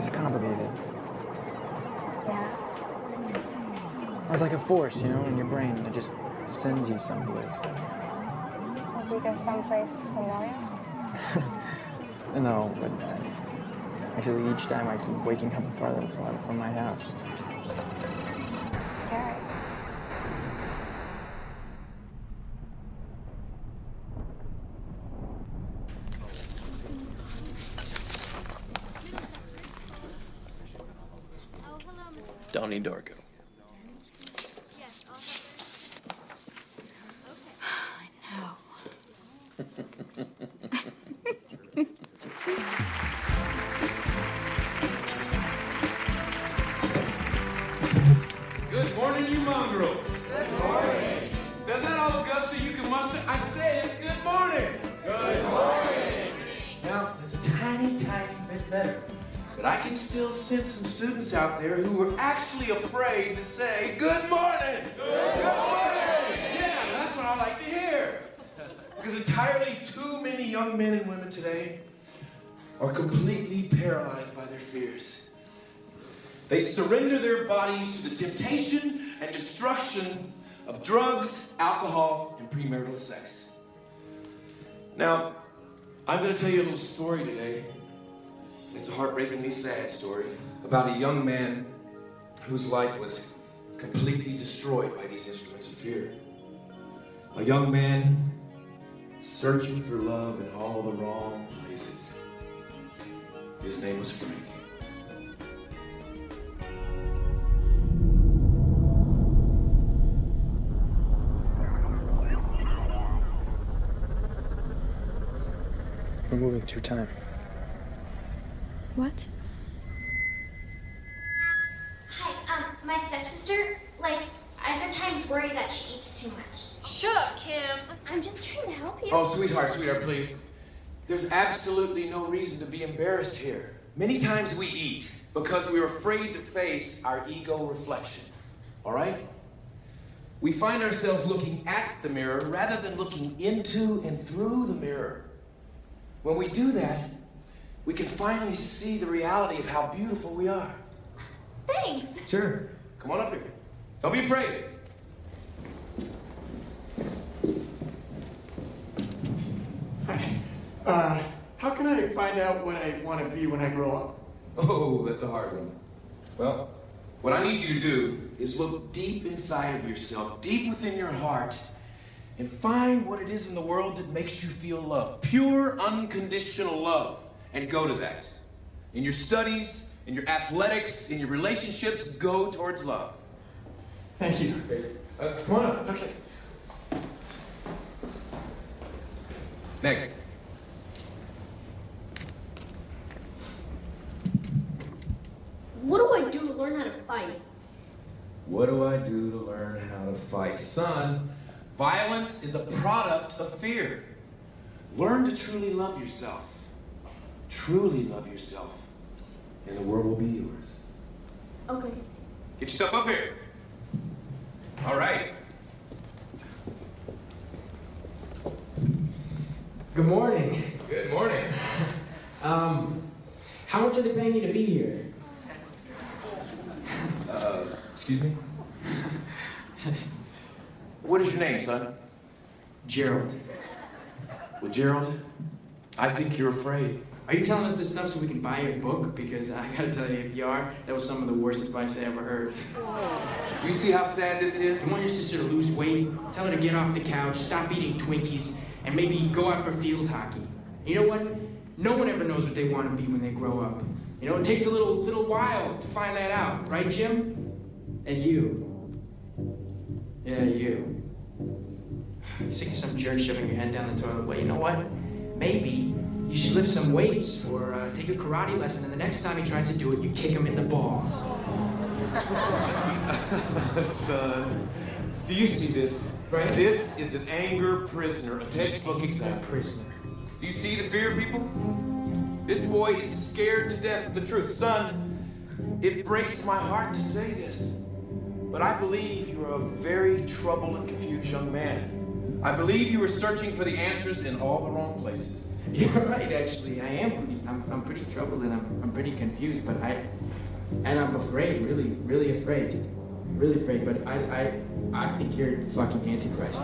It's complicated. Yeah. It's like a force, you know, in your brain. It just sends you someplace. Well, do you go someplace familiar? No, but actually each time I keep waking up farther and farther from my house. It's scary. Donnie Darko. I know. Good morning, you mongrels. Good morning. Does that all gusto you can muster? I said good morning. Good morning. Now, it's a tiny, tiny bit better. But I can still sense some students out there who are actually afraid to say good morning. Good morning. Yeah, that's what I like to hear. Because entirely too many young men and women today are completely paralyzed by their fears. They surrender their bodies to the temptation and destruction of drugs, alcohol, and premarital sex. Now, I'm going to tell you a little story today. It's a heartbreakingly sad story about a young man whose life was completely destroyed by these instruments of fear. A young man searching for love in all the wrong places. His name was Frank. We're moving through time. What? Hi, my stepsister, I sometimes worry that she eats too much. Shut up, Kim. I'm just trying to help you. Oh, sweetheart, please. There's absolutely no reason to be embarrassed here. Many times we eat because we're afraid to face our ego reflection, all right? We find ourselves looking at the mirror rather than looking into and through the mirror. When we do that, we can finally see the reality of how beautiful we are. Thanks. Sure. Come on up here. Don't be afraid. Hi. How can I find out what I want to be when I grow up? Oh, that's a hard one. Well, what I need you to do is look deep inside of yourself, deep within your heart, and find what it is in the world that makes you feel love. Pure, unconditional love. And go to that. In your studies, in your athletics, in your relationships, go towards love. Thank you. Come on up. Okay. Next. What do I do to learn how to fight? What do I do to learn how to fight? Son, violence is a product of fear. Learn to truly love yourself. Truly love yourself, and the world will be yours. Okay. Get yourself up here. All right. Good morning. Good morning. How much are they paying you to be here? Excuse me? What is your name, son? Gerald. Well, Gerald, I think you're afraid. Are you telling us this stuff so we can buy your book? Because I gotta tell you, if you are, that was some of the worst advice I ever heard. You see how sad this is? You want your sister to lose weight? Tell her to get off the couch, stop eating Twinkies, and maybe go out for field hockey. You know what? No one ever knows what they want to be when they grow up. You know, it takes a little while to find that out, right, Jim? And you. Yeah, you. You're sick of some jerk shoving your head down the toilet. Well, you know what? Maybe you should lift some weights or take a karate lesson, and the next time he tries to do it, you kick him in the balls. Son, do you see this? Right. This is an anger prisoner, a textbook example. Prisoner. Do you see the fear, people? This boy is scared to death of the truth. Son, it breaks my heart to say this, but I believe you're a very troubled and confused young man I believe you were searching for the answers in all the wrong places. You're right, actually. I'm pretty troubled and I'm pretty confused, but I'm afraid, really afraid. Really afraid, but I think you're fucking Antichrist.